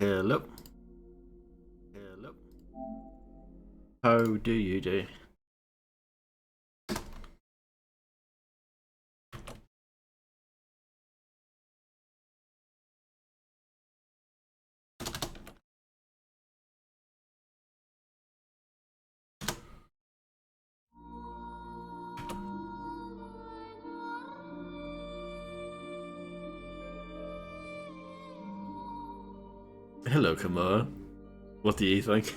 Hello. Hello. How do you do? Hello, Kamala. What do you think?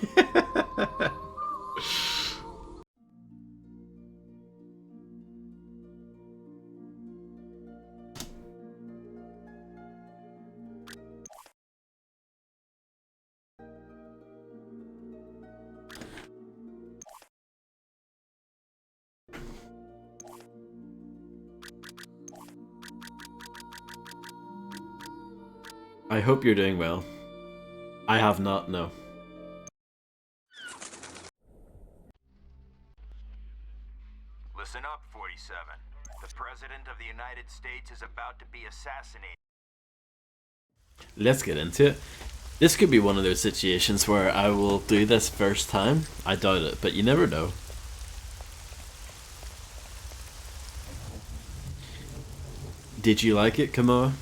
I hope you're doing well. I have not, no. Listen up, 47. The President of the United States is about to be assassinated. Let's get into it. This could be one of those situations where I will do this first time. I doubt it, but you never know. Did you like it, Kamoa?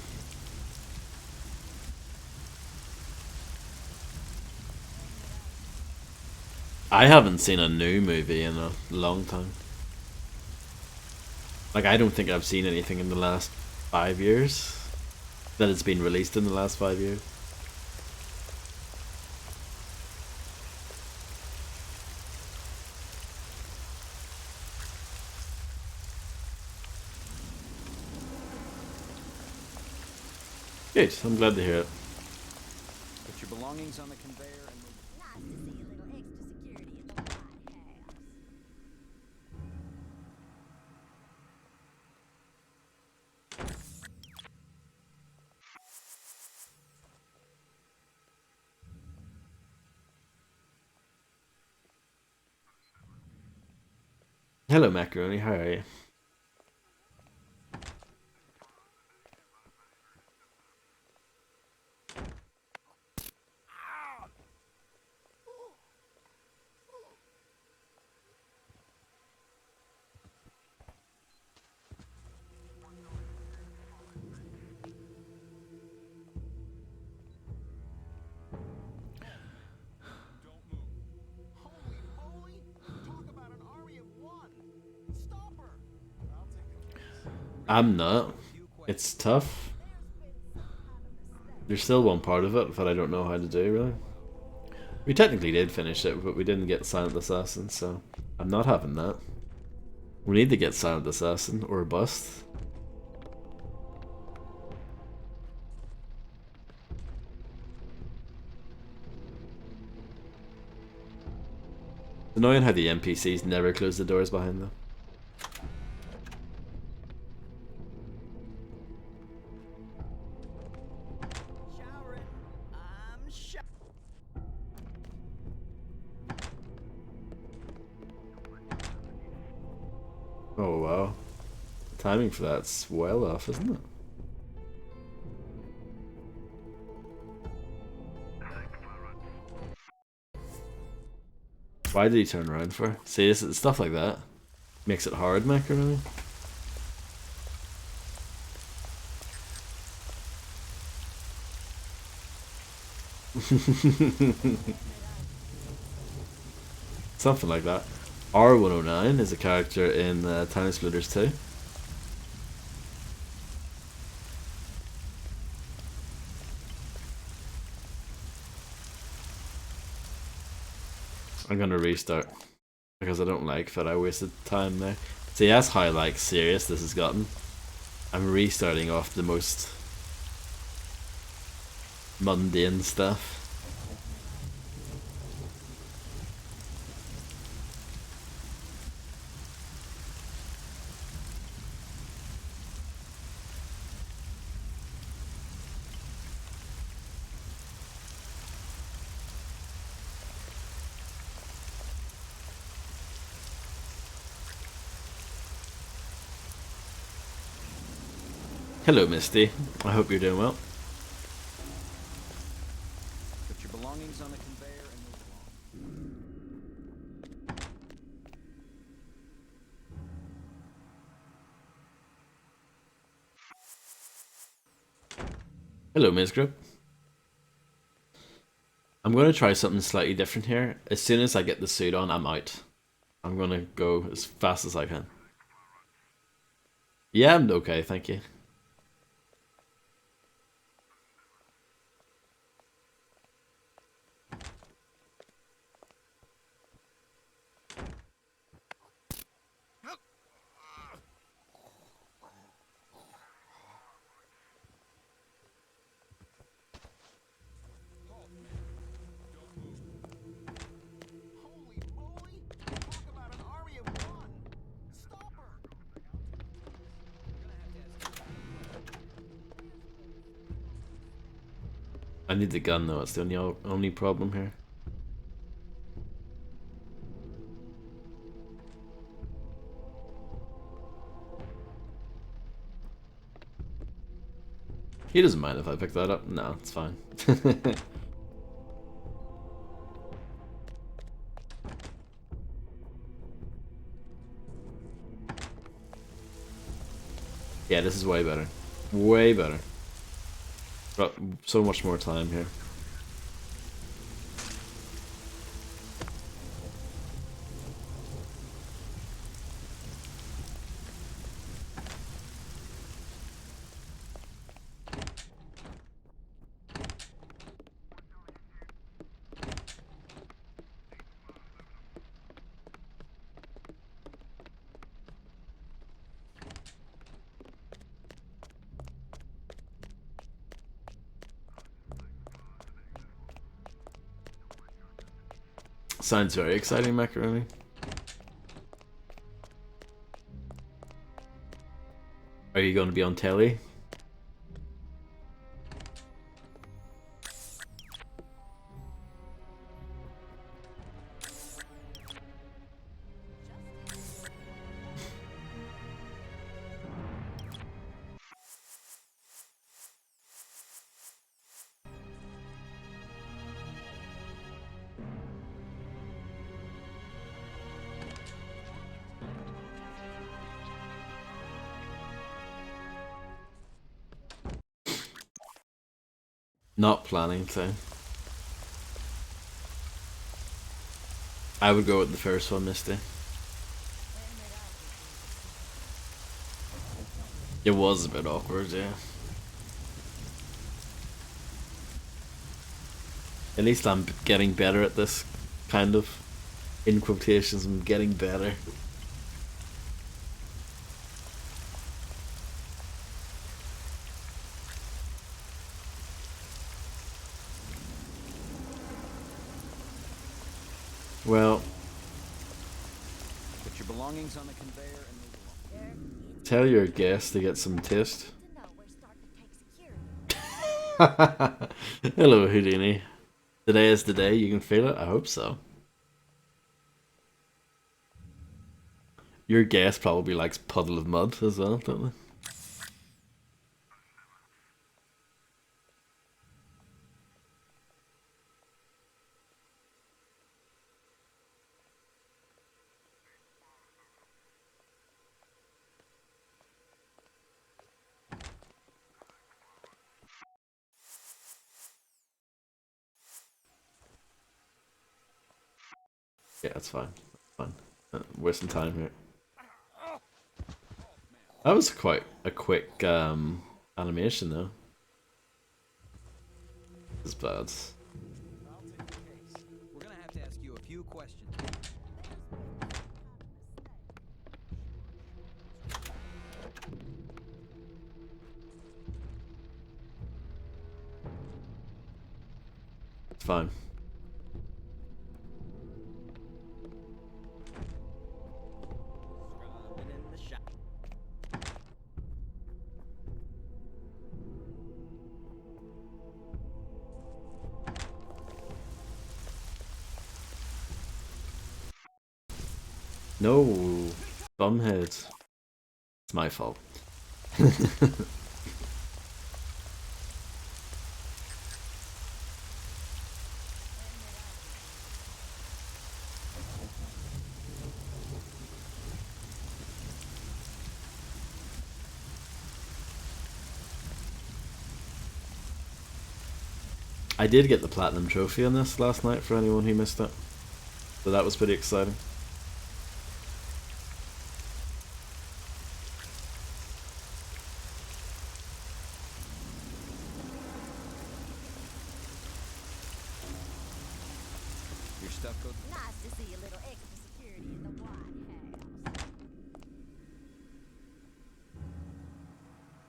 I haven't seen a new movie in a long time. Like, I don't think I've seen anything in the last 5 years that has been released in the last 5 years. Good, I'm glad to hear it. Put your belongings on the conveyor and move. Nice to see a little extra security in the White House. Hello, Macaroni, how are you? Don't move. Holy moly! Talk about an army of one! Stop her! I'll take the case. I'm not. It's tough. There's still one part of it that I don't know how to do, really. We technically did finish it, but we didn't get Silent Assassin, so I'm not having that. We need to get Silent Assassin, or bust. It's annoying how the NPCs never close the doors behind them. Showering. I'm Oh wow. The timing for that's well off, isn't it? Why did he turn around for? See, this stuff like that makes it hard, Macaroni. Something like that. R109 is a character in Tiny Splitters 2. I'm gonna restart because I don't like that I wasted time there. See, that's how like serious this has gotten. I'm restarting off the most mundane stuff. Hello, Misty. I hope you're doing well. Hello, Ms. Group. I'm going to try something slightly different here. As soon as I get the suit on, I'm out. I'm going to go as fast as I can. Yeah, I'm okay, thank you. Holy moly! Talk about an army of one! Stop her! I need the gun though, it's the only problem here. He doesn't mind if I pick that up. No, it's fine. Yeah, this is way better. Way better. Got so much more time here. Sounds very exciting, Macaroni. Are you going to be on telly? Not planning to. I would go with the first one, Misty. It was a bit awkward, yeah. At least I'm getting better at this, kind of. In quotations, I'm getting better. Well, Put your belongings on the conveyor and move along. tell your guests to get some taste. To know we're starting to take security. Hello, Houdini. Today is the day, you can feel it? I hope so. Your guest probably likes Puddle of Mud as well, don't they? Yeah, it's fine. Fine. Wasting time here. That was quite a quick animation though. It's bad. I'll take the case. We're gonna have to ask you a few questions. It's fine. Scrubbing in the shop. No, bumhead. It's my fault. I did get the platinum trophy on this last night for anyone who missed it, so that was pretty exciting. Your stuff goes. Nice to see a little extra security in the White House.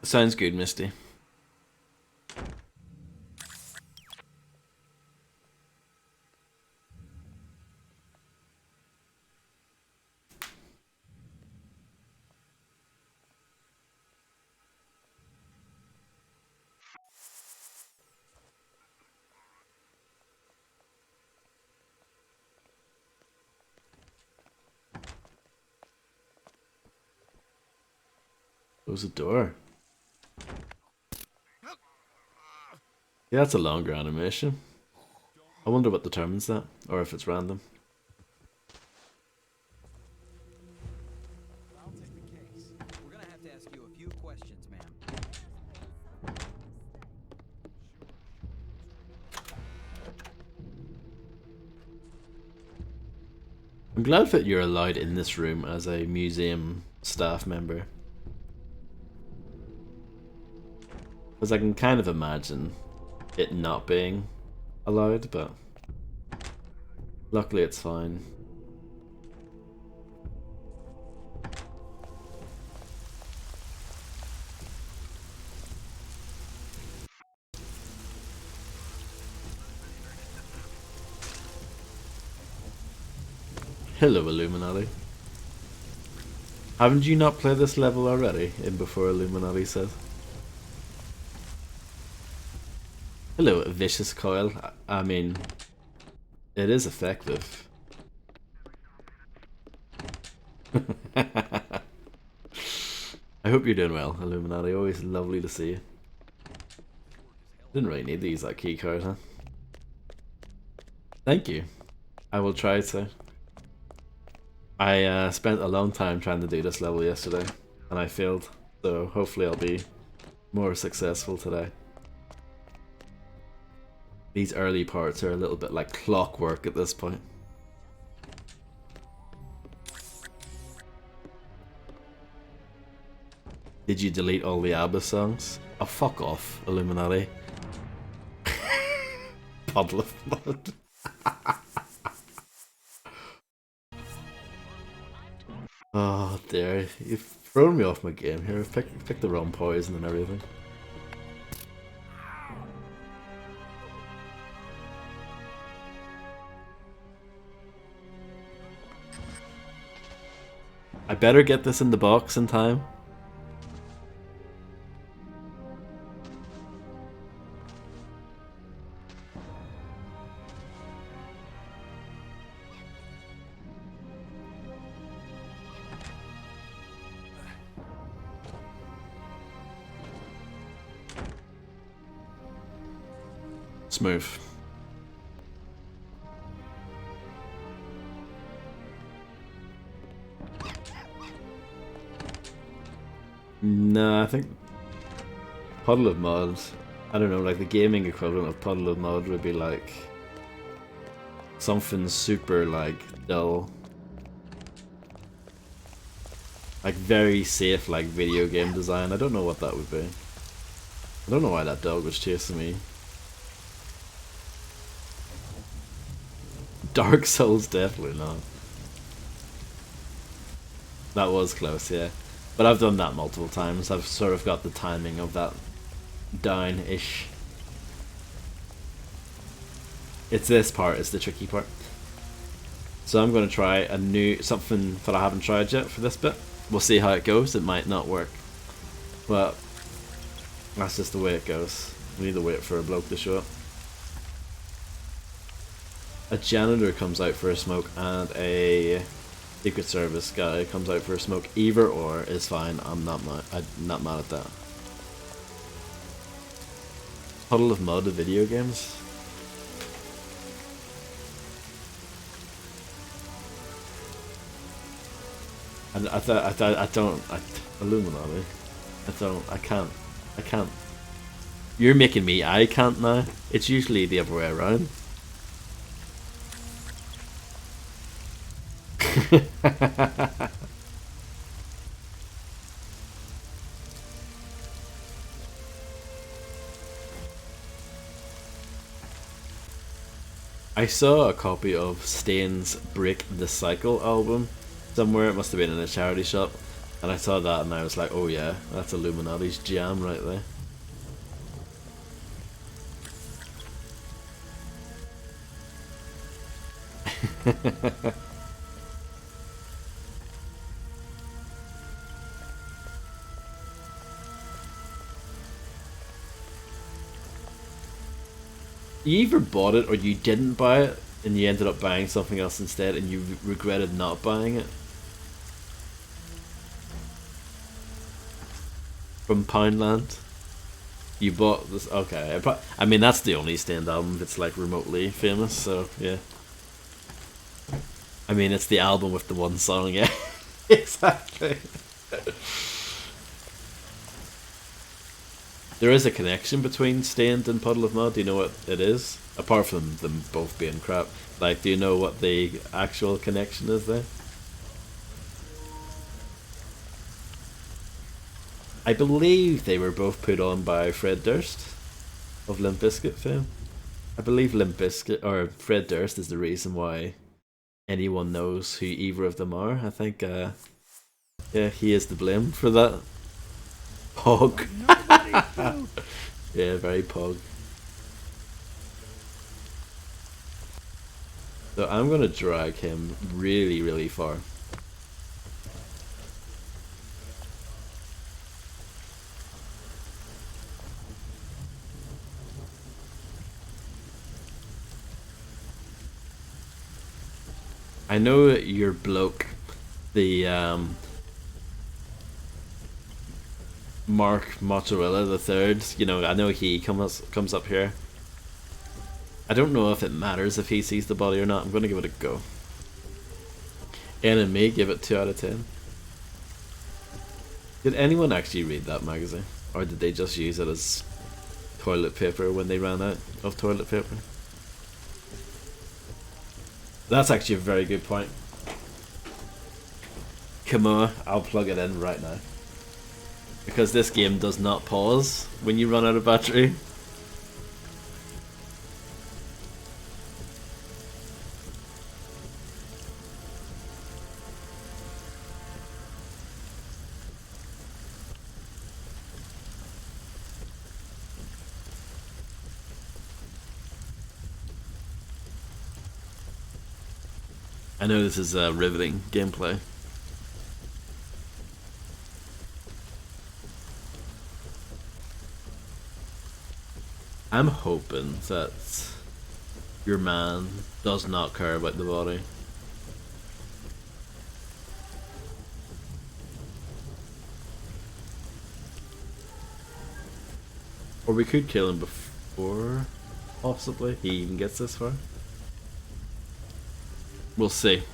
Sounds good, Misty. Close the door. Yeah, that's a longer animation. I wonder what determines that, or if it's random. I'll take the case. We're gonna have to ask you a few questions, ma'am. I'm glad that you're allowed in this room as a museum staff member. Because I can kind of imagine it not being allowed, but luckily it's fine. Hello, Illuminati. Haven't you not played this level already in Before Illuminati Says? Hello, Vicious Coil. I mean, it is effective. I hope you're doing well, Illuminati. Always lovely to see you. Didn't really need these like key cards, huh? Thank you. I will try to. I spent a long time trying to do this level yesterday, and I failed. So hopefully I'll be more successful today. These early parts are a little bit like clockwork at this point. Did you delete all the ABBA songs? Oh, fuck off, Illuminati. Puddle of blood. Oh dear, you've thrown me off my game here. I've picked the wrong poison and everything. I better get this in the box in time. Smooth. No, I think Puddle of Mud, I don't know, like the gaming equivalent of Puddle of Mud would be like something super like dull. Like very safe like video game design. I don't know what that would be. I don't know why that dog was chasing me. Dark Souls, definitely not. That was close, yeah. But I've done that multiple times. I've sort of got the timing of that down-ish. It's this part, it's the tricky part. So I'm going to try something that I haven't tried yet for this bit. We'll see how it goes. It might not work. But that's just the way it goes. We need to wait for a bloke to show up. A janitor comes out for a smoke and a Secret Service guy comes out for a smoke. Either or is fine. I'm not mad at that. Puddle of Mud of video games. Illuminati. I can't. You're making me I can't now. It's usually the other way around. I saw a copy of Stain's Break the Cycle album somewhere. It must have been in a charity shop. And I saw that and I was like, oh yeah, that's Illuminati's jam right there. You either bought it or you didn't buy it and you ended up buying something else instead and you regretted not buying it. From Poundland. You bought this, okay. I mean, that's the only Stained album that's like remotely famous, so yeah. I mean, it's the album with the one song, yeah. Exactly. There is a connection between Stained and Puddle of Mud. Do you know what it is? Apart from them both being crap. Like, do you know what the actual connection is there? I believe they were both put on by Fred Durst of Limp Bizkit fame. I believe Limp Bizkit, or Fred Durst, is the reason why anyone knows who either of them are. I think, yeah, he is to blame for that. Pog. Yeah, very pog. So I'm gonna drag him really, really far. I know your bloke, the Mark Mozzarella the Third. You know, I know he comes up here. I don't know if it matters if he sees the body or not. I'm gonna give it a go. Ann and me give it 2 out of 10. Did anyone actually read that magazine, or did they just use it as toilet paper when they ran out of toilet paper? That's actually a very good point. Come on, I'll plug it in right now. Because this game does not pause when you run out of battery. I know this is riveting gameplay. I'm hoping that your man does not care about the body. Or we could kill him before, possibly, he even gets this far. We'll see.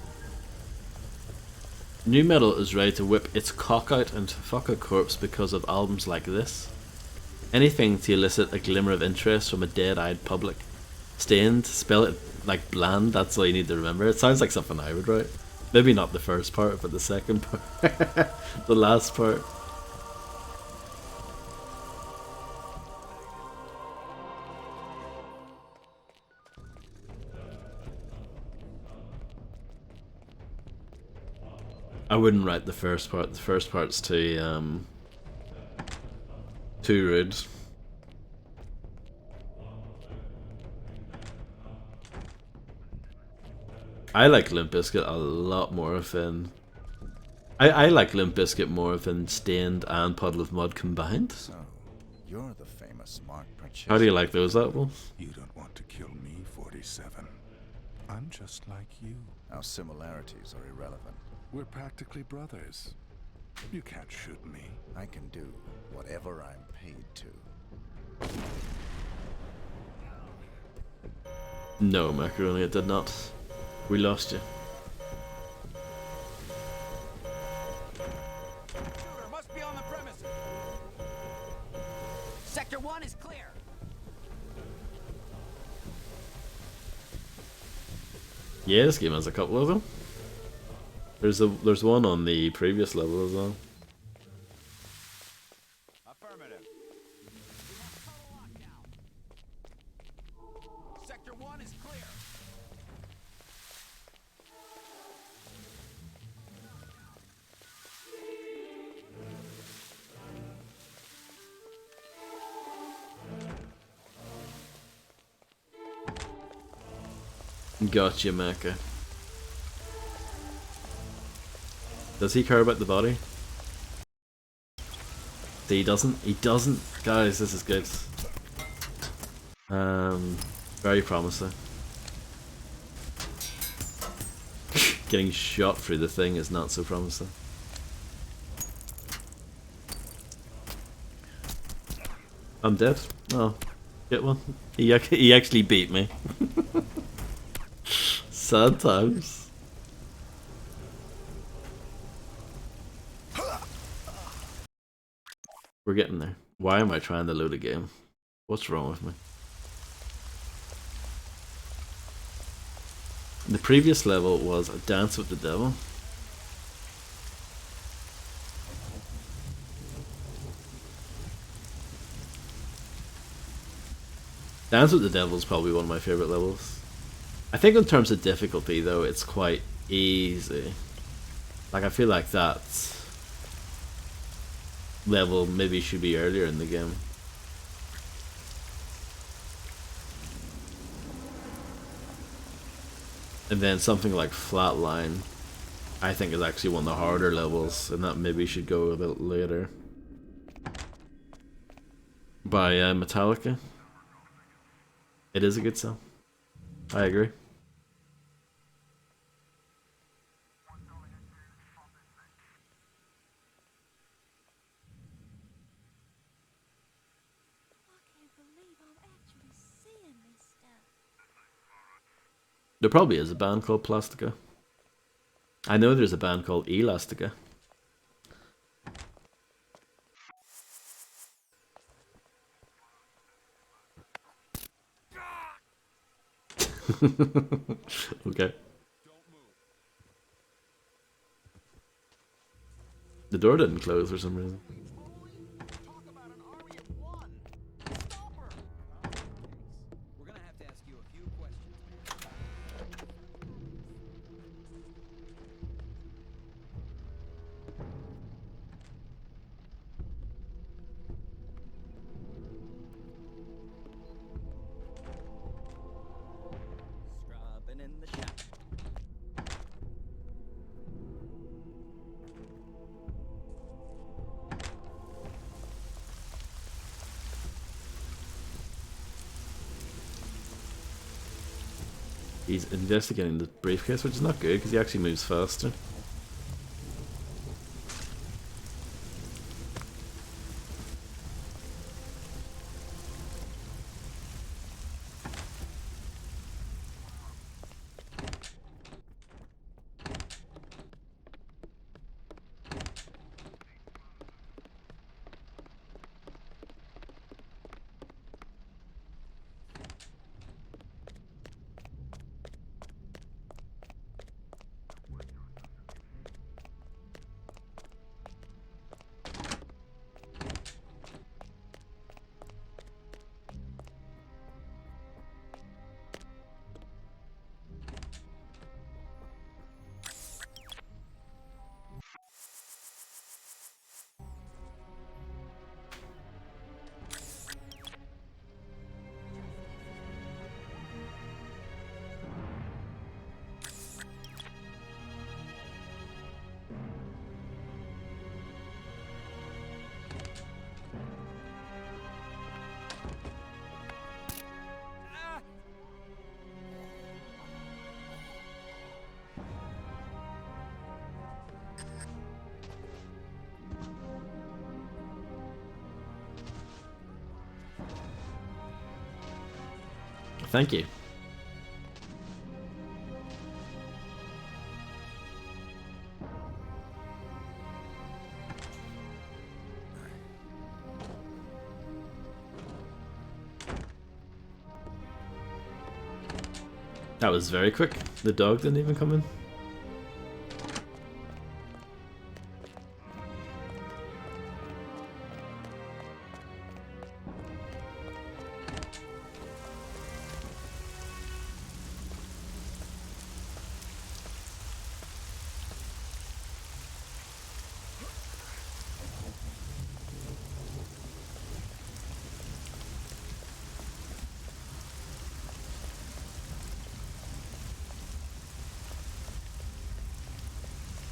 Nu Metal is ready to whip its cock out and fuck a corpse because of albums like this. Anything to elicit a glimmer of interest from a dead-eyed public. Stained, spell it like bland, that's all you need to remember. It sounds like something I would write. Maybe not the first part, but the second part. The last part. I wouldn't write the first part. The first part's too rude. I like Limp Bizkit a lot more than I like Limp Bizkit more than Stained and Puddle of Mud combined. So, you're the famous Mark Purchase. How do you like those albums? You don't want to kill me, 47. I'm just like you. Our similarities are irrelevant. We're practically brothers. You can't shoot me. I can do whatever I'm paid to. No, Macaroni, it did not. We lost you. Shooter must be on the premises. Sector 1 is clear. Yeah, this game has a couple of them. There's one on the previous level as well. Affirmative. We have total lockdown. Sector 1 is clear. Gotcha, Mecha. Does he care about the body? See, he doesn't. He doesn't. Guys, this is good. Very promising. Getting shot through the thing is not so promising. I'm dead. Oh, get one. He actually beat me. Sad times. We're getting there. Why am I trying to load a game? What's wrong with me? The previous level was a dance with the devil. Dance with the Devil is probably one of my favorite levels. I think in terms of difficulty though, it's quite easy. Like I feel like that level maybe should be earlier in the game. And then something like Flatline, I think is actually one of the harder levels, and that maybe should go a bit later. By Metallica. It is a good song. I agree. I can't believe I'm actually seeing this stuff. There probably is a band called Plastica. I know there's a band called Elastica. Okay. The door didn't close for some reason. Talk about an army of one. Stop her. We're gonna have to ask you a few questions, man. Scrubbing in the shop. He's investigating the briefcase, which is not good because he actually moves faster. Thank you. That was very quick. The dog didn't even come in.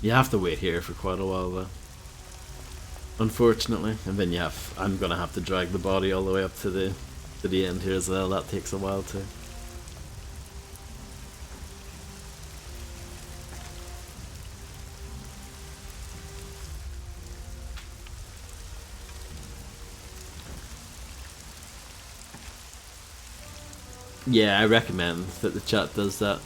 You have to wait here for quite a while though. Unfortunately. And then I'm gonna have to drag the body all the way up to the end here as well. That takes a while too. Yeah, I recommend that the chat does that.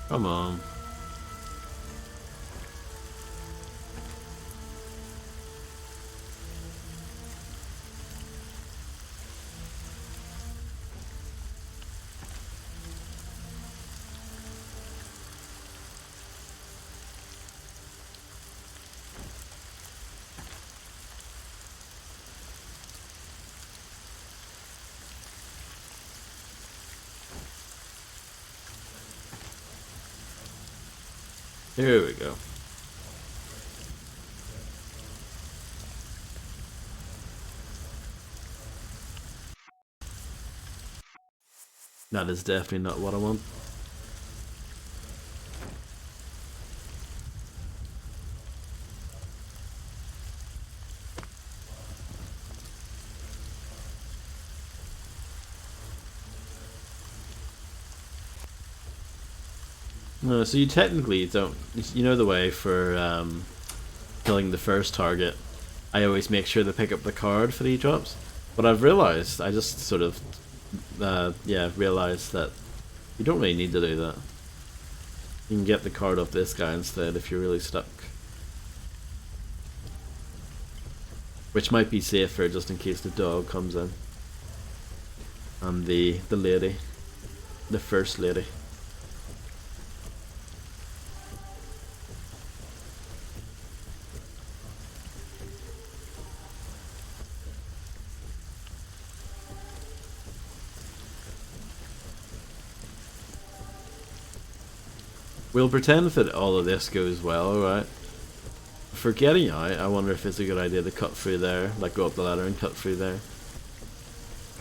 Come on. Here we go. That is definitely not what I want. No, so you technically don't. You know the way for killing the first target. I always make sure to pick up the card for the drops. But I've realized, I just sort of, realized that you don't really need to do that. You can get the card off this guy instead if you're really stuck. Which might be safer just in case the dog comes in. And the lady. The first lady. We'll pretend that all of this goes well, right? For getting out, I wonder if it's a good idea to cut through there, like go up the ladder and cut through there.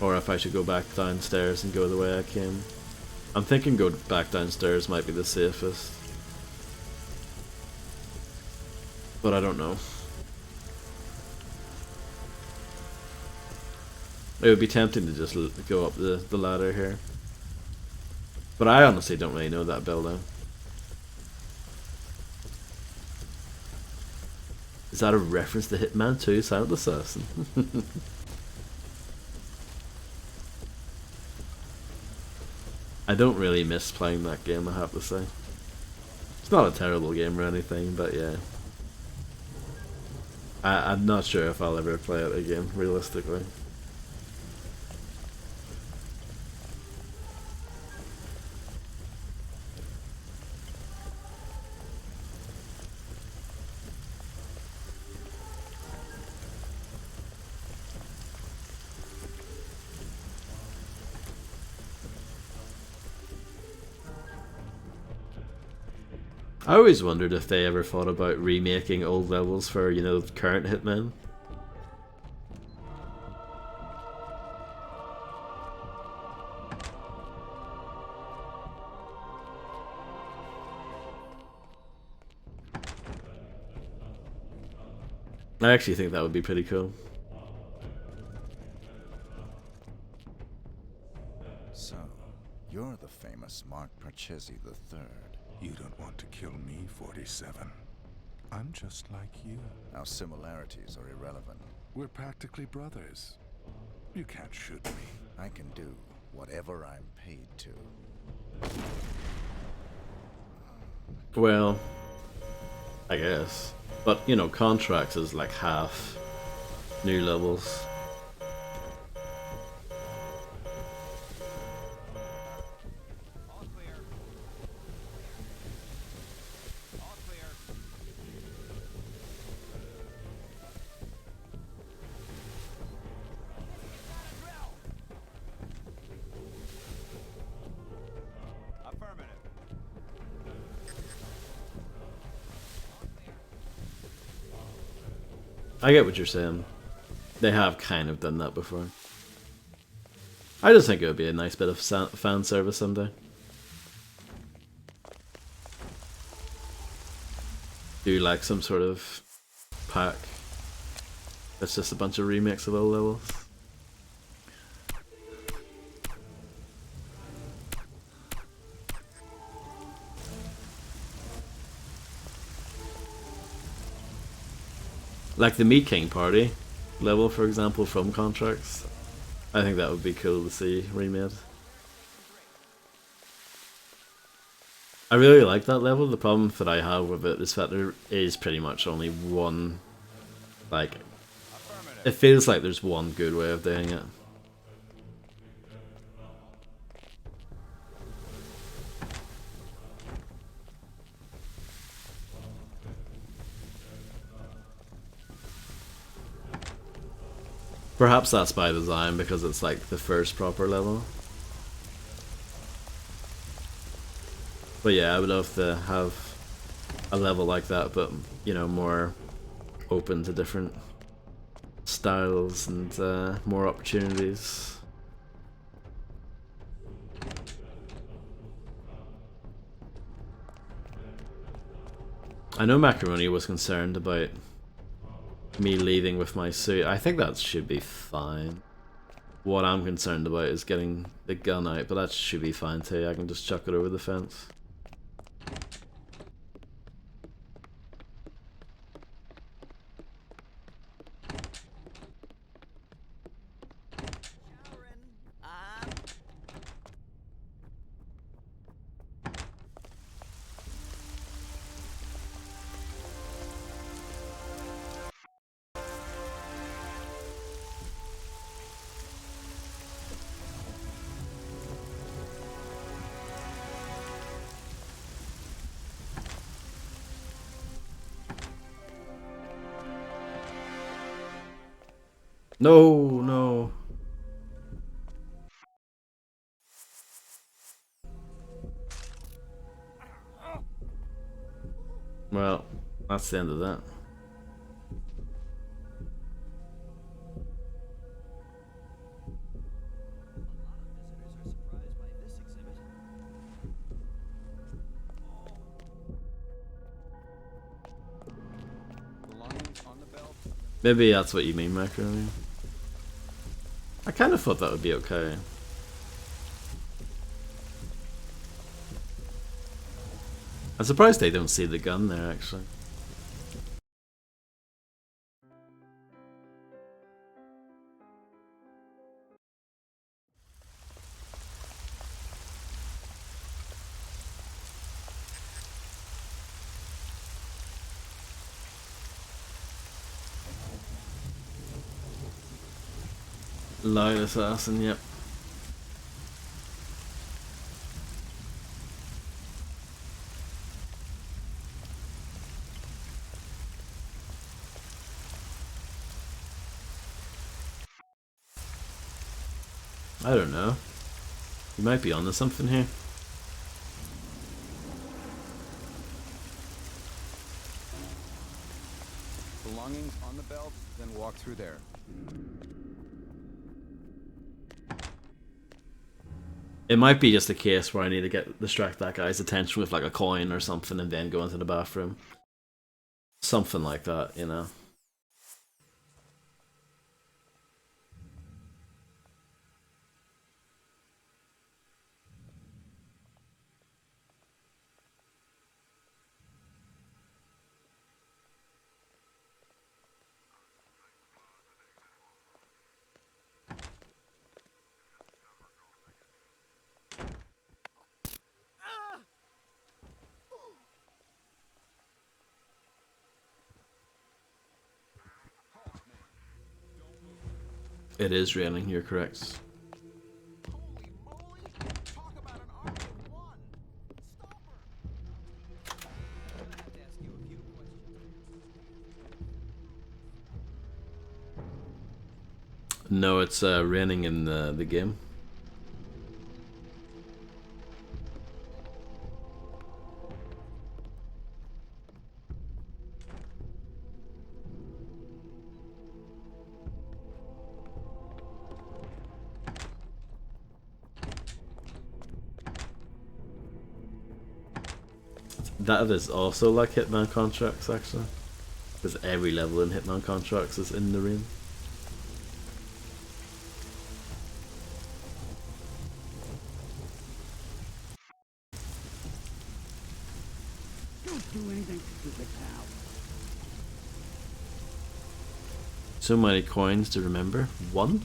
Or if I should go back downstairs and go the way I came. I'm thinking go back downstairs might be the safest. But I don't know. It would be tempting to just go up the ladder here. But I honestly don't really know that building. Is that a reference to Hitman 2 Silent Assassin? I don't really miss playing that game, I have to say. It's not a terrible game or anything, but yeah. I'm not sure if I'll ever play it again, realistically. I always wondered if they ever thought about remaking old levels for, you know, current Hitman. I actually think that would be pretty cool. So, you're the famous Mark Parchesi III. You don't want to kill me, 47. I'm just like you. Our similarities are irrelevant. We're practically brothers. You can't shoot me. I can do whatever I'm paid to. Well, I guess. But, you know, contracts is like half new levels. All clear. All clear. Affirmative. I get what you're saying. They have kind of done that before. I just think it would be a nice bit of fan service someday. Do like some sort of pack that's just a bunch of remakes of old levels. Like the Meat King Party level, for example, from Contracts. I think that would be cool to see remade. I really like that level. The problem that I have with it is that there is pretty much only one, like, it feels like there's one good way of doing it. Perhaps that's by design because it's like the first proper level. But yeah, I would love to have a level like that, but you know, more open to different styles and more opportunities. I know Macaroni was concerned about me leaving with my suit. I think that should be fine. What I'm concerned about is getting the gun out, but that should be fine too. I can just chuck it over the fence. No, no. Well, that's the end of that. Belongings on the belt. Maybe that's what you mean, Macaroni. I kind of thought that would be okay. I'm surprised they don't see the gun there, actually. Loud assassin, yep. I don't know. You might be onto something here. Belongings on the belt, then walk through there. It might be just a case where I need to distract that guy's attention with like a coin or something and then go into the bathroom. Something like that, you know. It is raining, you're correct. Holy moly! Talk about an army of one! Stop her! We're gonna have to ask you a few questions. No, it's raining in the game. That is also like Hitman contracts, actually. Because every level in Hitman contracts is in the rain. Don't do anything stupid, pal. So many coins to remember. One?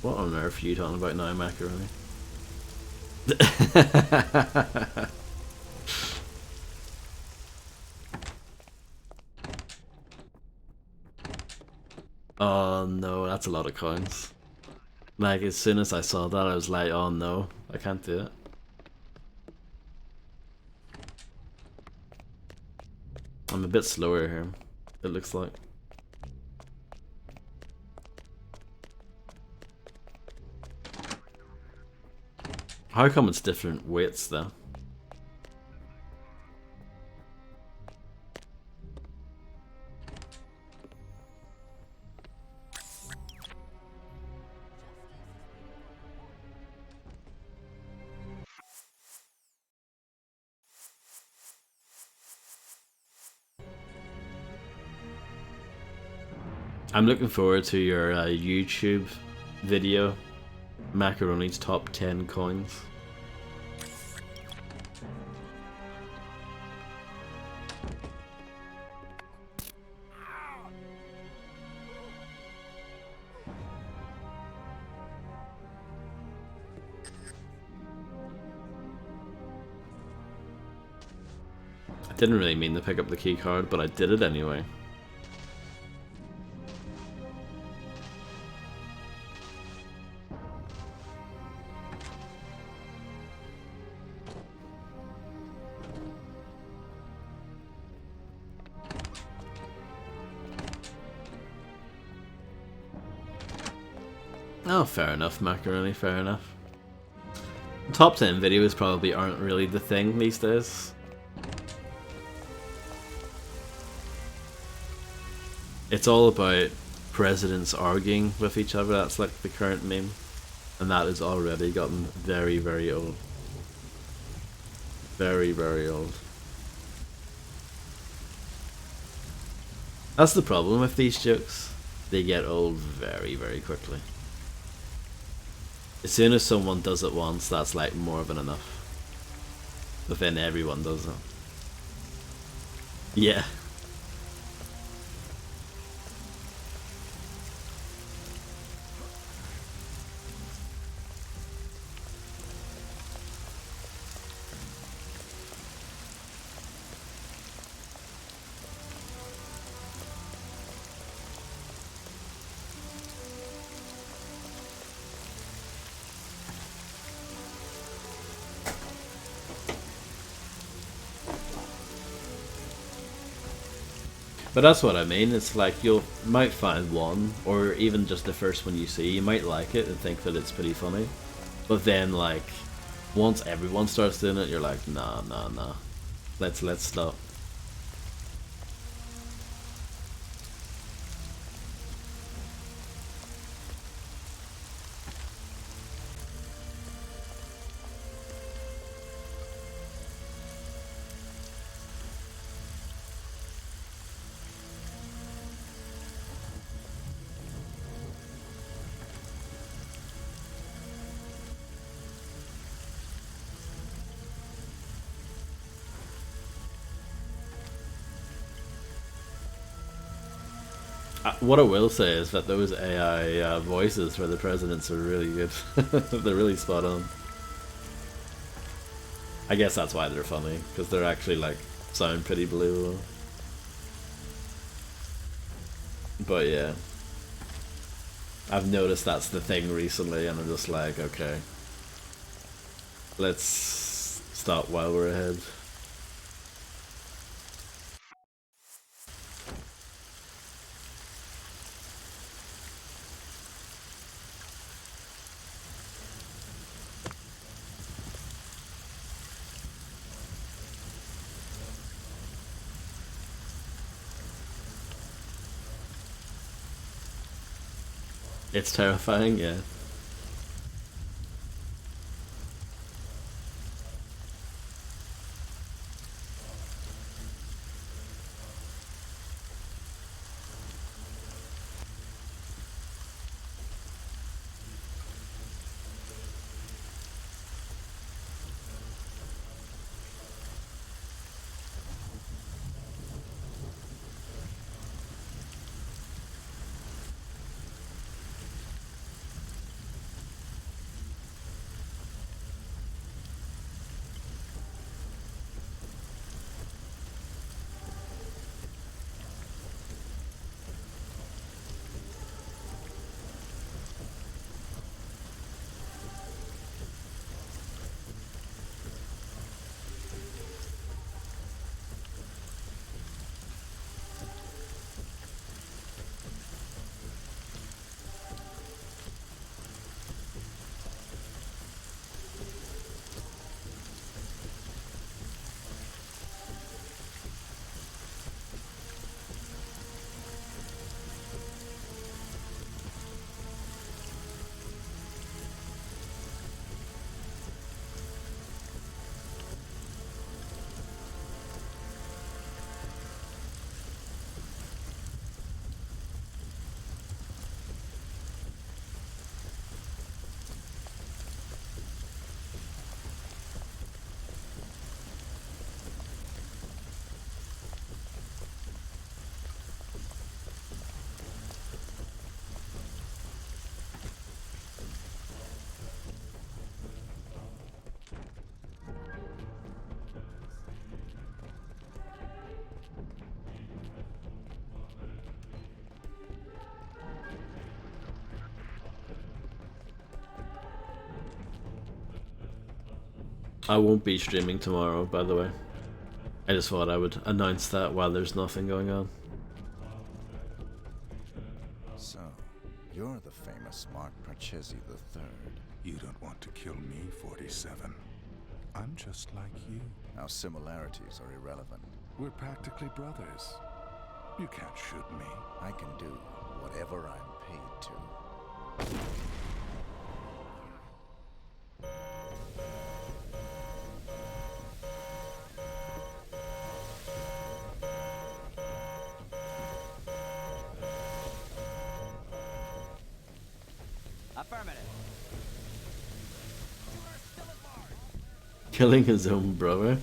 What on earth are you talking about now, Macaroni? Oh no, that's a lot of coins. Like, as soon as I saw that, I was like, oh no, I can't do it. I'm a bit slower here, it looks like. How come it's different weights though? I'm looking forward to your YouTube video, Macaroni's top 10 coins. I didn't really mean to pick up the key card, but I did it anyway. Oh, fair enough, Macaroni, fair enough. Top 10 videos probably aren't really the thing these days. It's all about presidents arguing with each other, that's like the current meme. And that has already gotten very, very old. Very, very old. That's the problem with these jokes. They get old very, very quickly. As soon as someone does it once, that's like more than enough. But then everyone does it. Yeah. But that's what I mean, it's like you might find one, or even just the first one you see, you might like it and think that it's pretty funny. But then like, once everyone starts doing it, you're like, nah. Let's stop. What I will say is that those AI voices for the presidents are really good. They're really spot on. I guess that's why they're funny, because they're actually like sound pretty believable. But yeah, I've noticed that's the thing recently, and I'm just like, okay, let's stop while we're ahead. It's terrifying, yeah. I won't be streaming tomorrow, by the way. I just thought I would announce that while there's nothing going on. So, you're the famous Mark Parchesi III. You don't want to kill me, 47. I'm just like you. Our similarities are irrelevant. We're practically brothers. You can't shoot me. I can do whatever I'm paid to. Affirmative. Killing his own brother?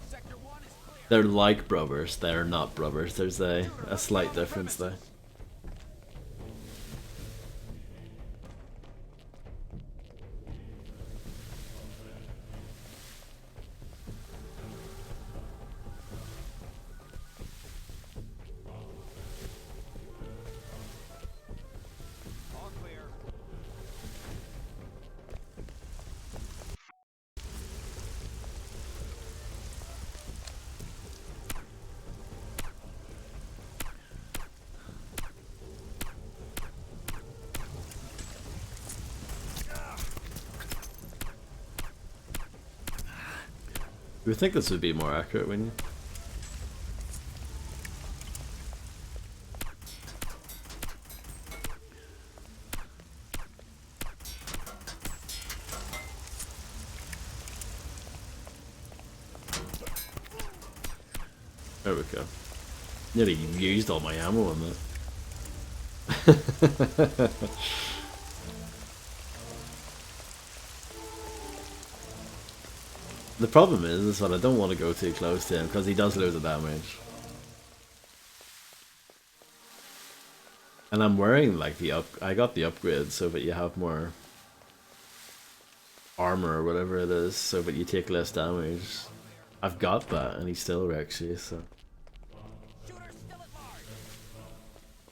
Sector 1 is clear. They're like brothers, they're not brothers. There's a slight difference there. All clear. You would think this would be more accurate, wouldn't you? There we go. Nearly used all my ammo on that. The problem is that I don't want to go too close to him because he does lose the damage. And I'm wearing like I got the upgrade so that you have more armor or whatever it is, so that you take less damage. I've got that, and he still wrecks you. So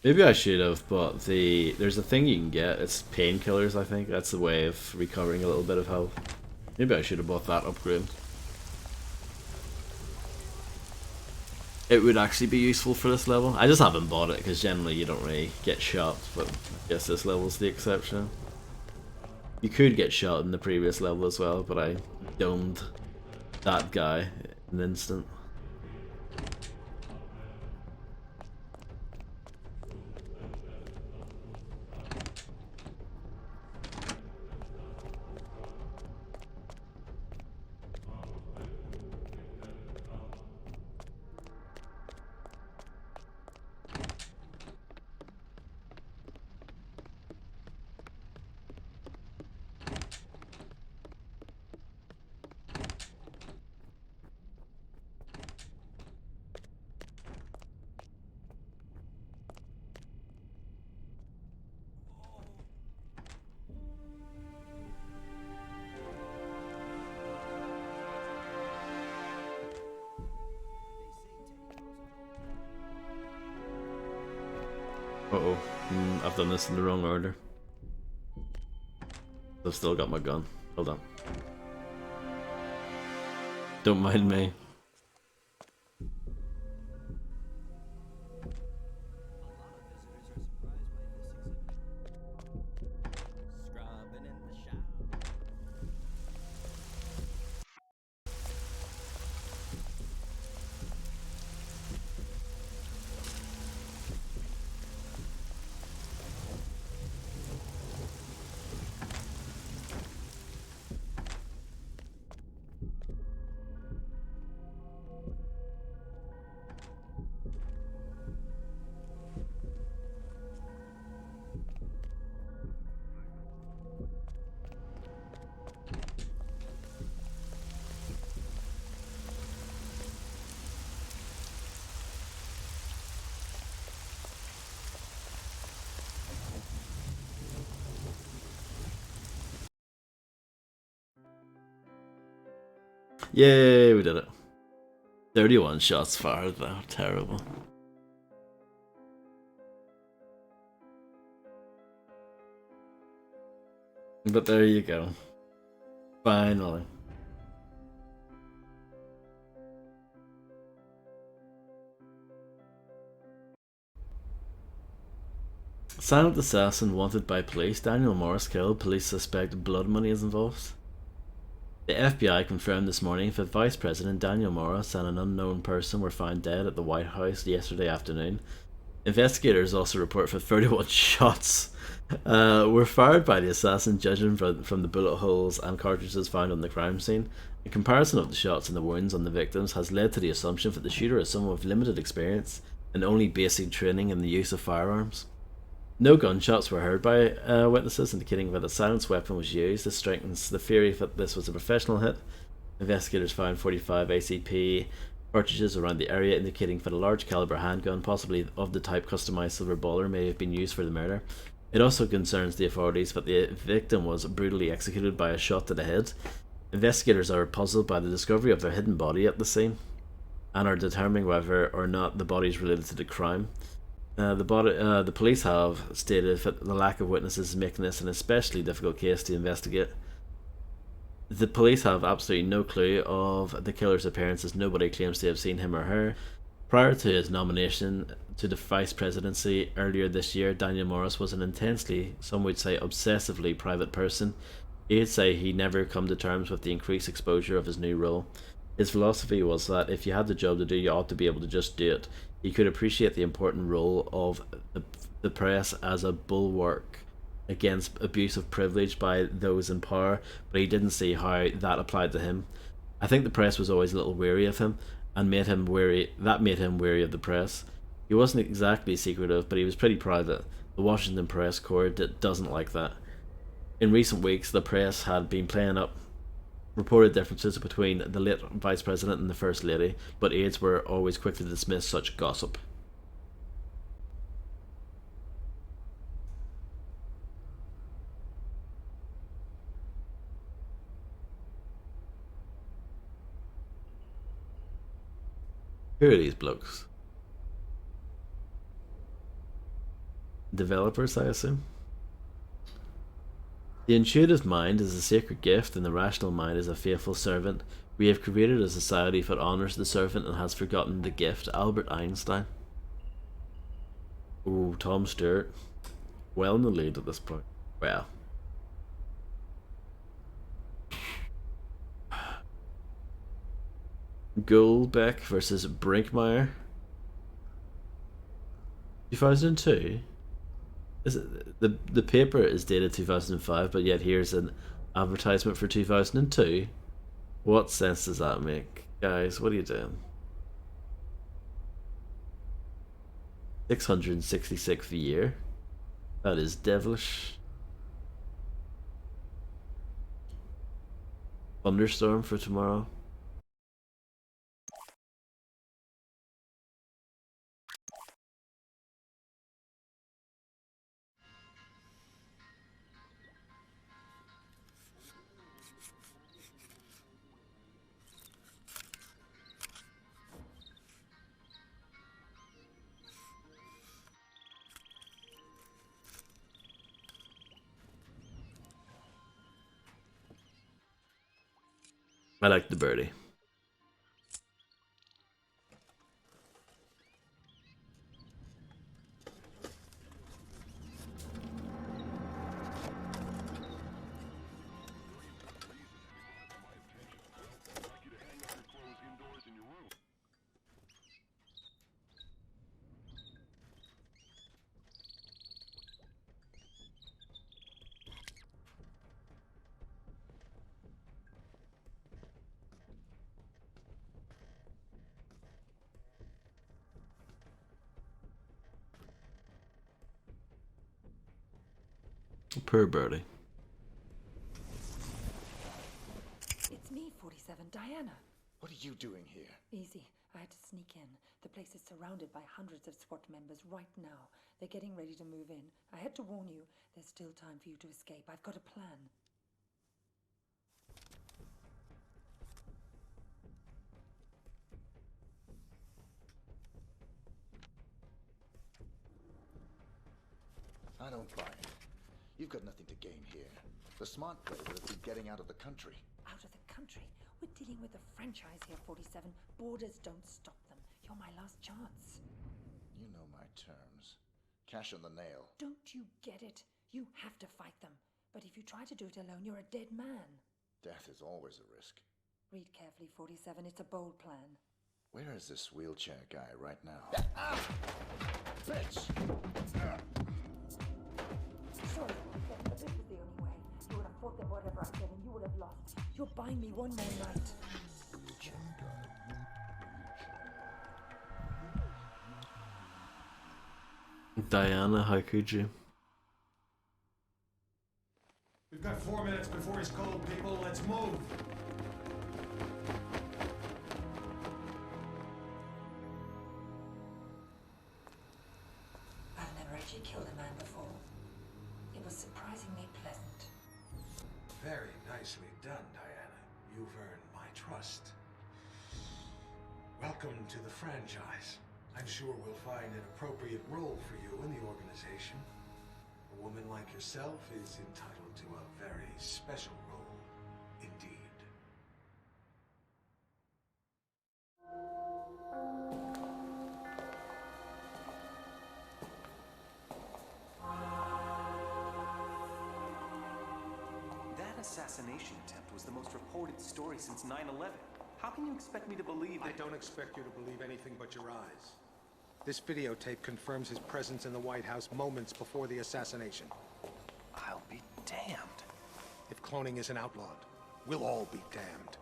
maybe I should have, but there's a thing you can get. It's painkillers. I think that's the way of recovering a little bit of health. Maybe I should have bought that upgrade. It would actually be useful for this level. I just haven't bought it because generally you don't really get shot, but I guess this level's the exception. You could get shot in the previous level as well, but I domed that guy in an instant. Uh-oh. I've done this in the wrong order. I've still got my gun. Hold on. Don't mind me. Scrubbing in the shower. Yay, we did it. 31 shots fired though, terrible. But there you go. Finally. Silent assassin wanted by police. Daniel Morris killed. Police suspect blood money is involved. The FBI confirmed this morning that Vice President Daniel Morris and an unknown person were found dead at the White House yesterday afternoon. Investigators also report that 31 shots were fired by the assassin, judging from the bullet holes and cartridges found on the crime scene. A comparison of the shots and the wounds on the victims has led to the assumption that the shooter is someone with limited experience and only basic training in the use of firearms. No gunshots were heard by witnesses, indicating that a silenced weapon was used. This strengthens the theory that this was a professional hit. Investigators found 45 ACP cartridges around the area, indicating that a large caliber handgun, possibly of the type customized silver baller, may have been used for the murder. It also concerns the authorities that the victim was brutally executed by a shot to the head. Investigators are puzzled by the discovery of their hidden body at the scene and are determining whether or not the body is related to the crime. The police have stated that the lack of witnesses is making this an especially difficult case to investigate. The police have absolutely no clue of the killer's appearance, as nobody claims to have seen him or her. Prior to his nomination to the vice presidency earlier this year, Daniel Morris was an intensely, some would say obsessively, private person. He'd say he never come to terms with the increased exposure of his new role. His philosophy was that if you had the job to do, you ought to be able to just do it. He could appreciate the important role of the press as a bulwark against abuse of privilege by those in power, but he didn't see how that applied to him. I think the press was always a little wary of him, and made him wary of the press. He wasn't exactly secretive, but he was pretty private. The Washington press corps doesn't like that. In recent weeks, the press had been playing up reported differences between the late vice president and the first lady, but aides were always quick to dismiss such gossip. Who are these blokes? Developers, I assume. The intuitive mind is a sacred gift, and the rational mind is a faithful servant. We have created a society that honors the servant and has forgotten the gift. Albert Einstein. Ooh, Tom Stewart. Well in the lead at this point. Well. Goldbeck versus Brinkmeyer. 2002? Is it, the paper is dated 2005, but yet here's an advertisement for 2002. What sense does that make? Guys, what are you doing? 666th year. That is devilish. Thunderstorm for tomorrow. I like the birdie. Poor birdie. It's me, 47, Diana. What are you doing here? Easy. I had to sneak in. The place is surrounded by hundreds of SWAT members right now. They're getting ready to move in. I had to warn you, there's still time for you to escape. I've got a plan. I don't buy it. You've got nothing to gain here. The smart play would have been getting out of the country. Out of the country? We're dealing with a franchise here, 47. Borders don't stop them. You're my last chance. You know my terms. Cash on the nail. Don't you get it? You have to fight them. But if you try to do it alone, you're a dead man. Death is always a risk. Read carefully, 47. It's a bold plan. Where is this wheelchair guy right now? Bitch! Sorry, 47, but this was the only way. You would have fought them whatever I said, and you would have lost. You're buying me one more night. Diana, how could you? We've got 4 minutes before he's cold, people. Let's move. I've never actually killed a man before. It was surprisingly pleasant. Very nicely done, Diana. You've earned my trust. Welcome to the franchise. I'm sure we'll find an appropriate role for you in the organization. A woman like yourself is entitled to a very special role indeed. That assassination attempt was the most reported story since 9/11. How can you expect me to believe I that? don't expect you to believe anything but your eyes. This videotape confirms his presence in the White House moments before the assassination. I'll be damned. If cloning isn't outlawed, we'll all be damned.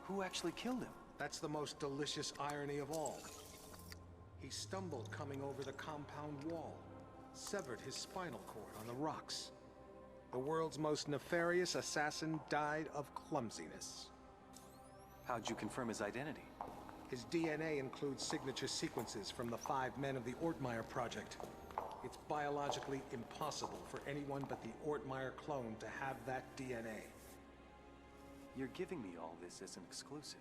Who actually killed him? That's the most delicious irony of all. He stumbled coming over the compound wall, severed his spinal cord on the rocks. The world's most nefarious assassin died of clumsiness. How'd you confirm his identity? His DNA includes signature sequences from the 5 men of the Ortmeyer project. It's biologically impossible for anyone but the Ortmeyer clone to have that DNA. You're giving me all this as an exclusive.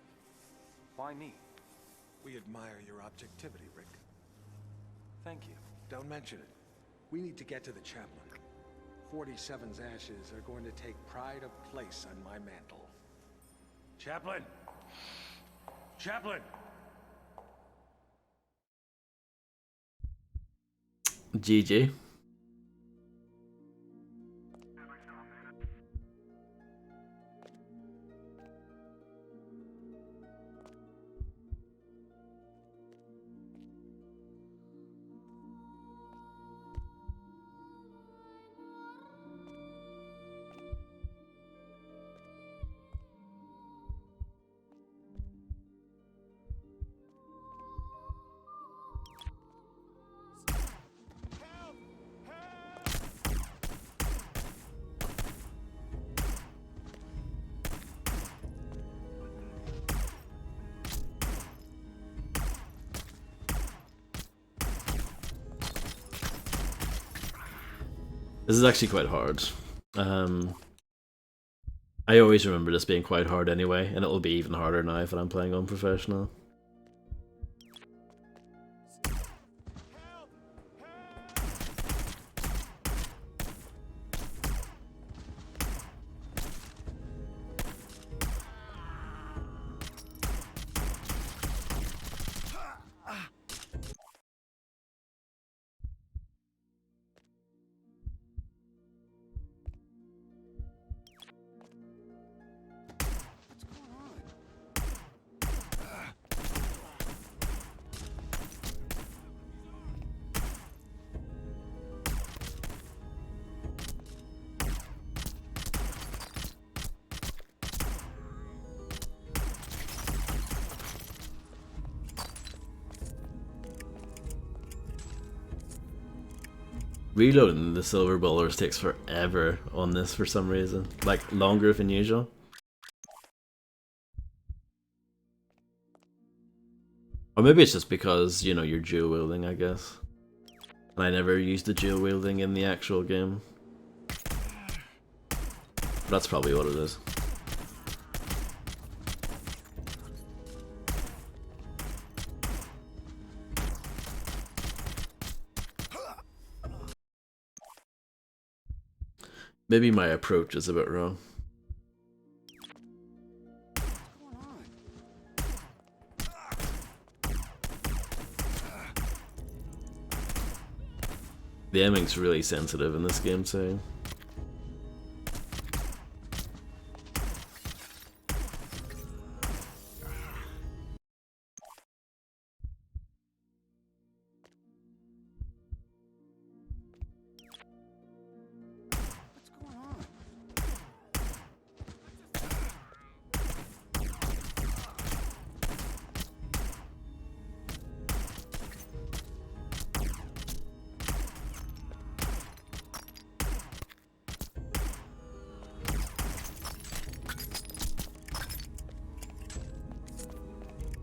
Why me? We admire your objectivity, Rick. Thank you. Don't mention it. We need to get to the chaplain. 47's ashes are going to take pride of place on my mantle. Chaplain! Chaplain! GG. This is actually quite hard. I always remember this being quite hard anyway, and it will be even harder now if I'm playing on professional. Reloading the silver ballers takes forever on this for some reason. Like, longer than usual. Or maybe it's just because, you know, you're dual wielding, I guess. And I never used the dual wielding in the actual game. That's probably what it is. Maybe my approach is a bit wrong. The aiming's really sensitive in this game too.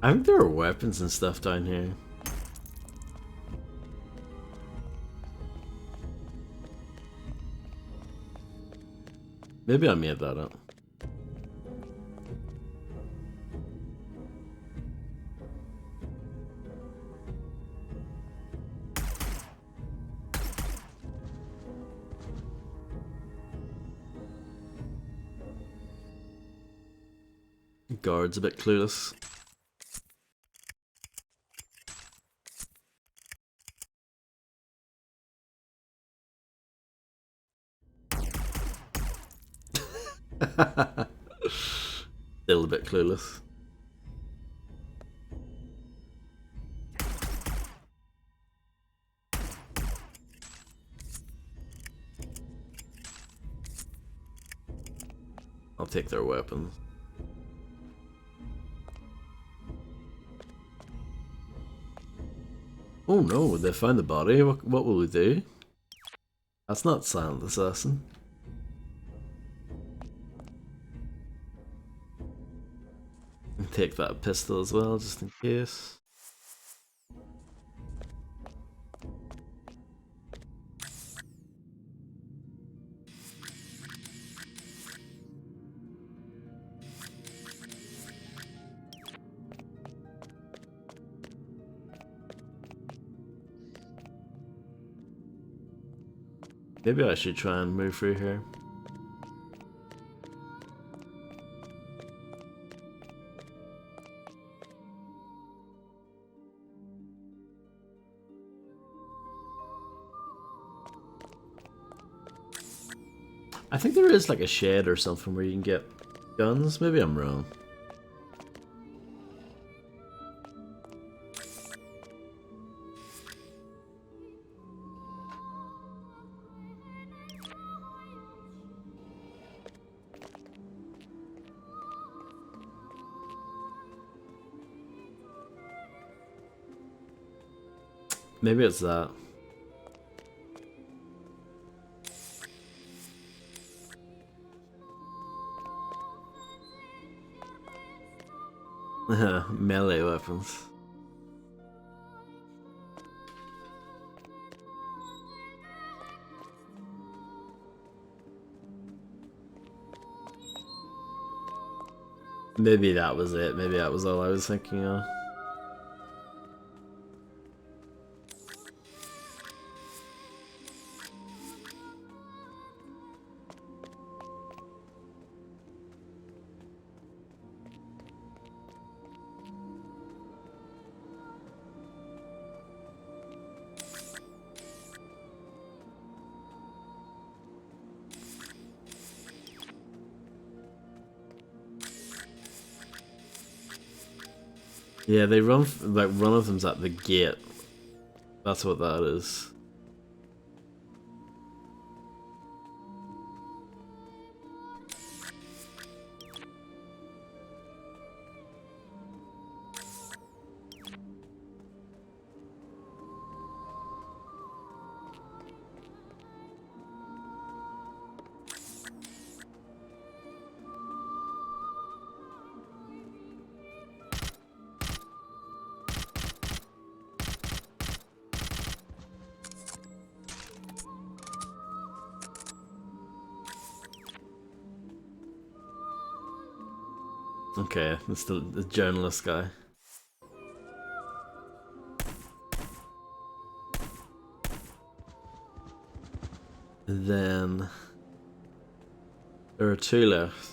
I think there are weapons and stuff down here. Maybe I made that up. Guard's a bit clueless. Still a bit clueless. I'll take their weapons. Oh no, they found the body. What will we do? That's not Silent Assassin. Take that pistol as well, just in case. Maybe I should try and move through here. I think there is like a shed or something where you can get guns. Maybe I'm wrong. Maybe it's that. Melee weapons. Maybe that was it. Maybe that was all I was thinking of. Yeah, they run, like one of them's at the gate. That's what that is. Okay, it's the journalist guy. And then there are two left.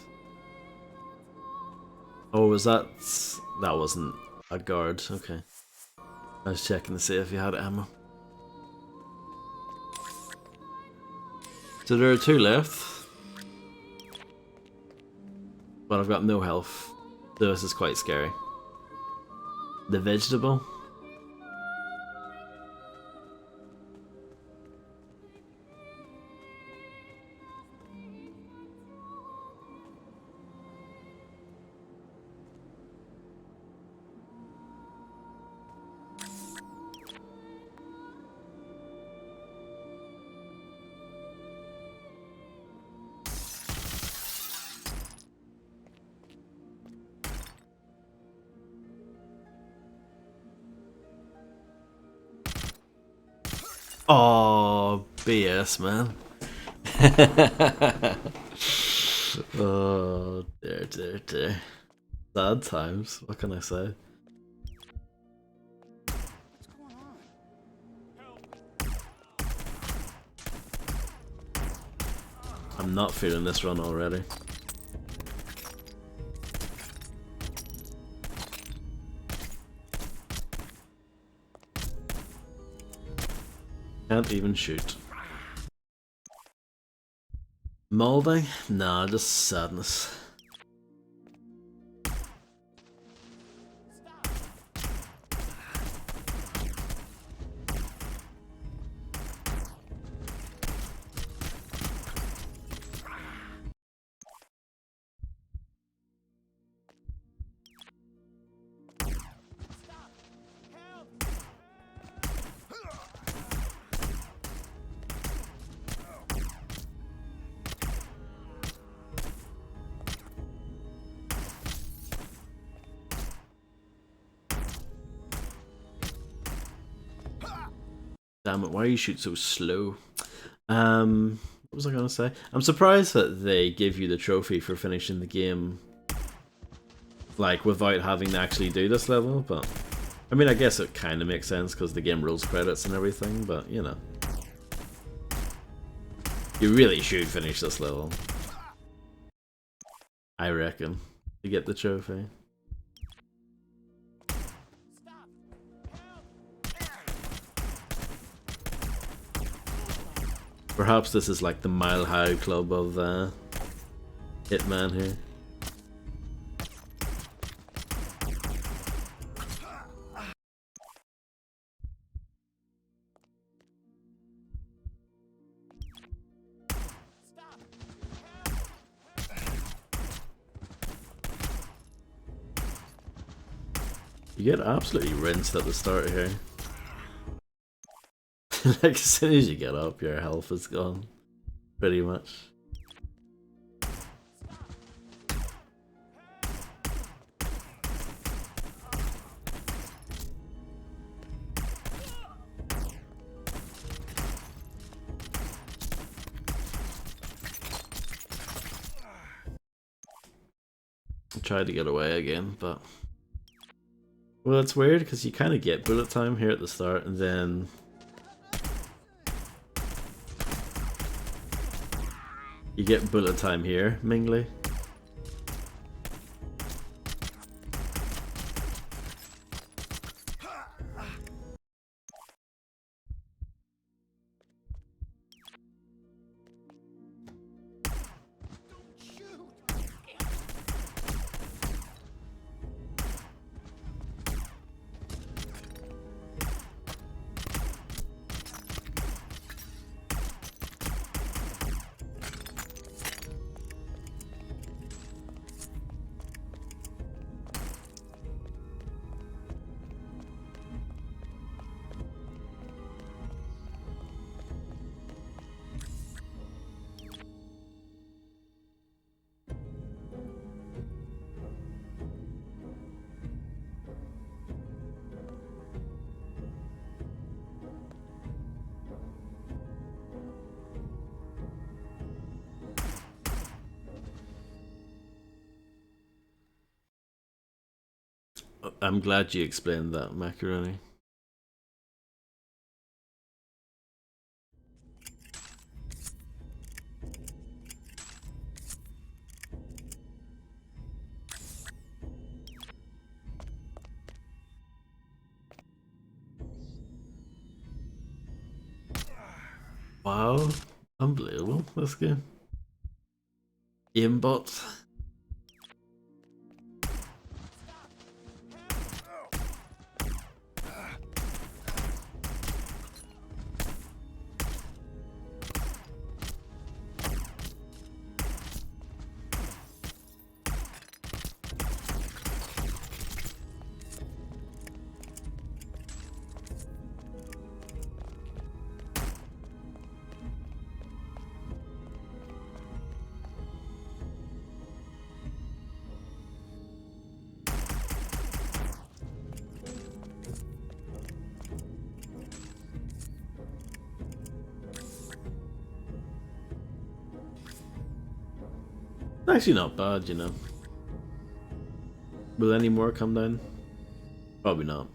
Oh, was that? That wasn't a guard. Okay, I was checking to see if he had ammo. So there are two left, but I've got no health. So this is quite scary. The vegetable. Oh, BS, man. Oh, dear. Sad times, what can I say? I'm not feeling this run already. Can't even shoot. Molding? Nah, just sadness. Damn it, why you shoot so slow? What was I gonna say? I'm surprised that they give you the trophy for finishing the game like without having to actually do this level, but I mean I guess it kinda makes sense because the game rules credits and everything, but you know. You really should finish this level. I reckon. To get the trophy. Perhaps this is like the Mile High Club of Hitman here. You get absolutely rinsed at the start here. Like as soon as you get up, your health is gone. Pretty much. I tried to get away again, but... Well, it's weird because you kind of get bullet time here at the start and then... You get bullet time here, Mingli. I'm glad you explained that, Macaroni. Wow, unbelievable, this game. Aimbot. Actually not bad, you know. Will any more come down? Probably not.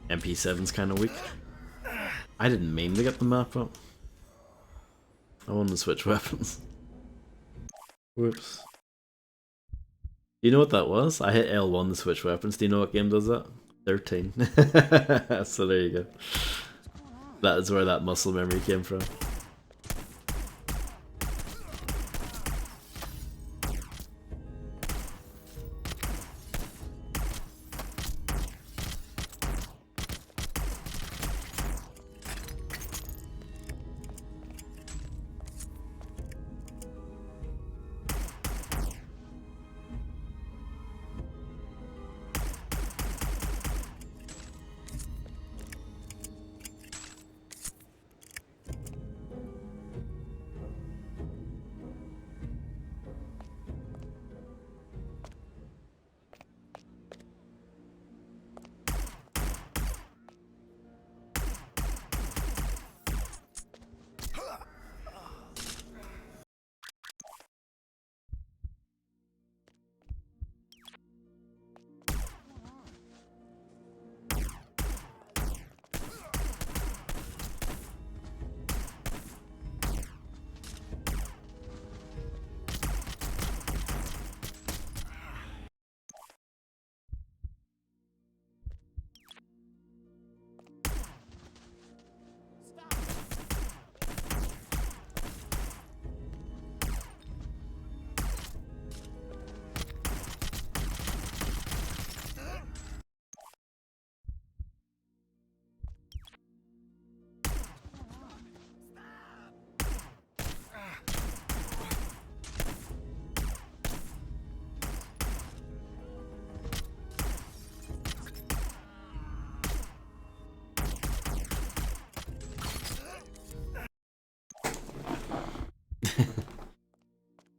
MP7's kind of weak. I didn't mean to get the map up. I wanted to switch weapons. Whoops. Do you know what that was? I hit L1 to switch weapons. Do you know what game does that? 13. So there you go. That is where that muscle memory came from.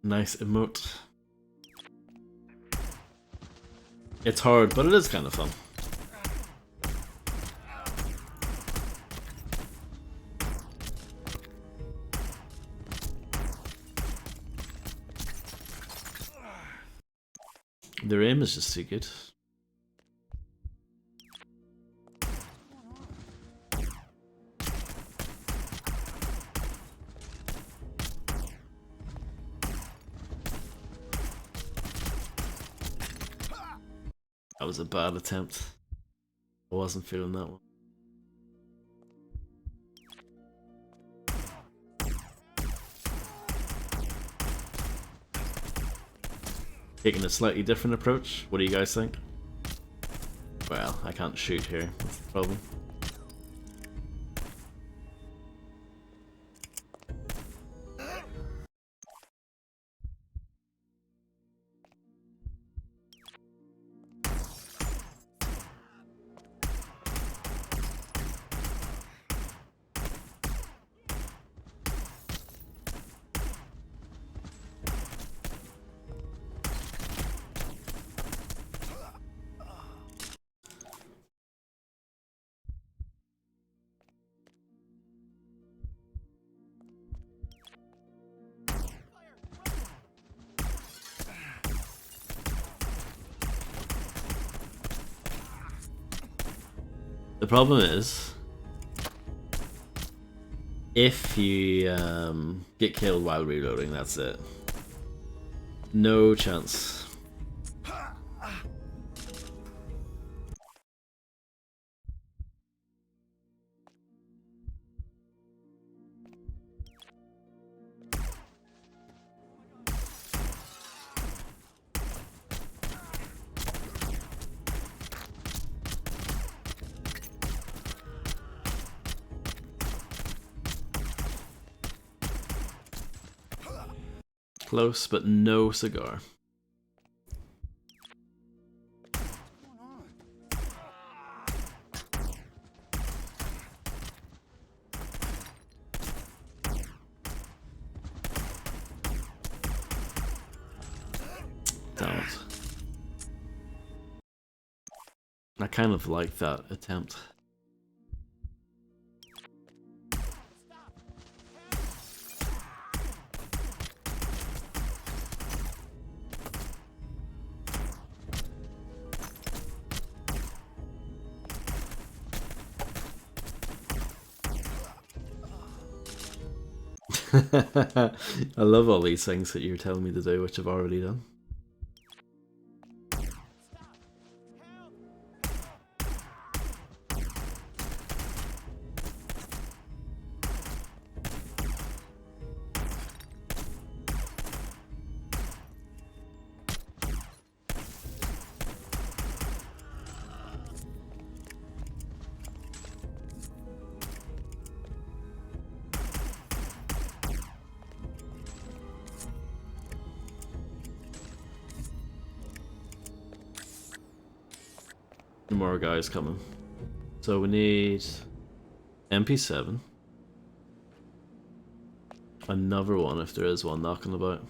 Nice emote. It's hard, but it is kind of fun. Their aim is just too good. That was a bad attempt. I wasn't feeling that one. Taking a slightly different approach. What do you guys think? Well, I can't shoot here. That's the problem. The problem is, if you get killed while reloading, that's it. No chance. Close, but no cigar. Damn it. I kind of like that attempt. I love all these things that you're telling me to do, which I've already done. More guys coming. So we need MP7. Another one if there is one knocking about.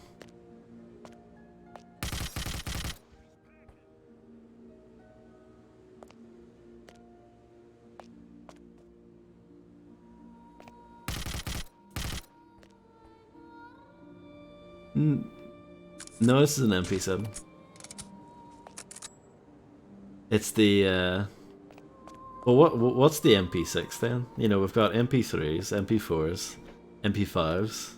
No, this is an MP7. It's the well, what's the MP6 then? You know, we've got MP3s, MP4s, MP5s.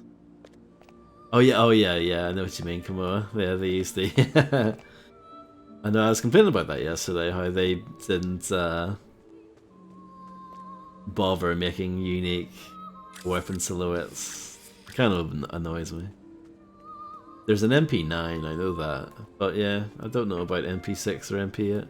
Oh yeah, I know what you mean, Kamoa. Yeah, they use the I know, I was complaining about that yesterday, how they didn't bother making unique weapon silhouettes. It kind of annoys me. There's an MP9, I know that. But yeah, I don't know about MP6 or MP8.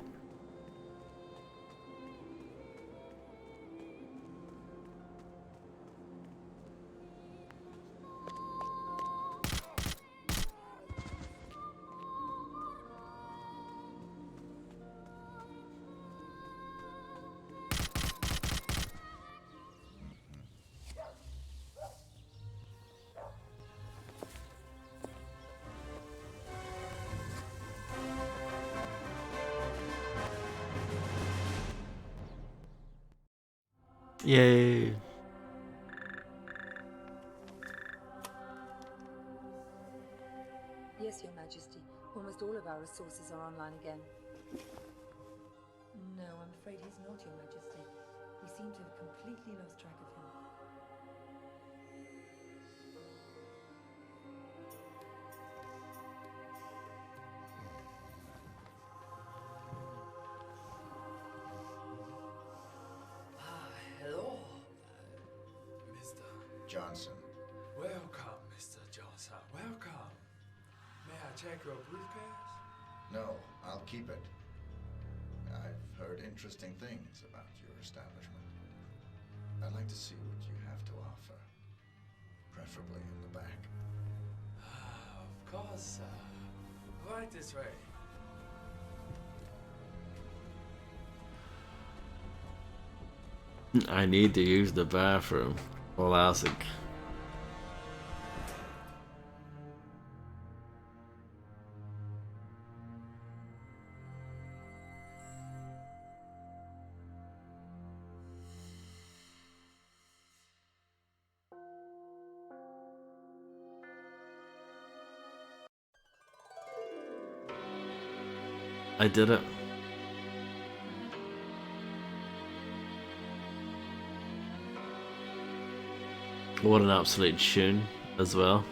Yay! Yes, Your Majesty. Almost all of our resources are online again. No, I'm afraid he's not, Your Majesty. We seem to have completely lost track of him. Hello, Mr. Johnson. Welcome, Mr. Johnson. Welcome. May I check your briefcase? No, I'll keep it. I've heard interesting things about your establishment. I'd like to see what you have to offer. Preferably in the back. Of course, right this way. I need to use the bathroom. Classic. I did it. What an absolute tune as well.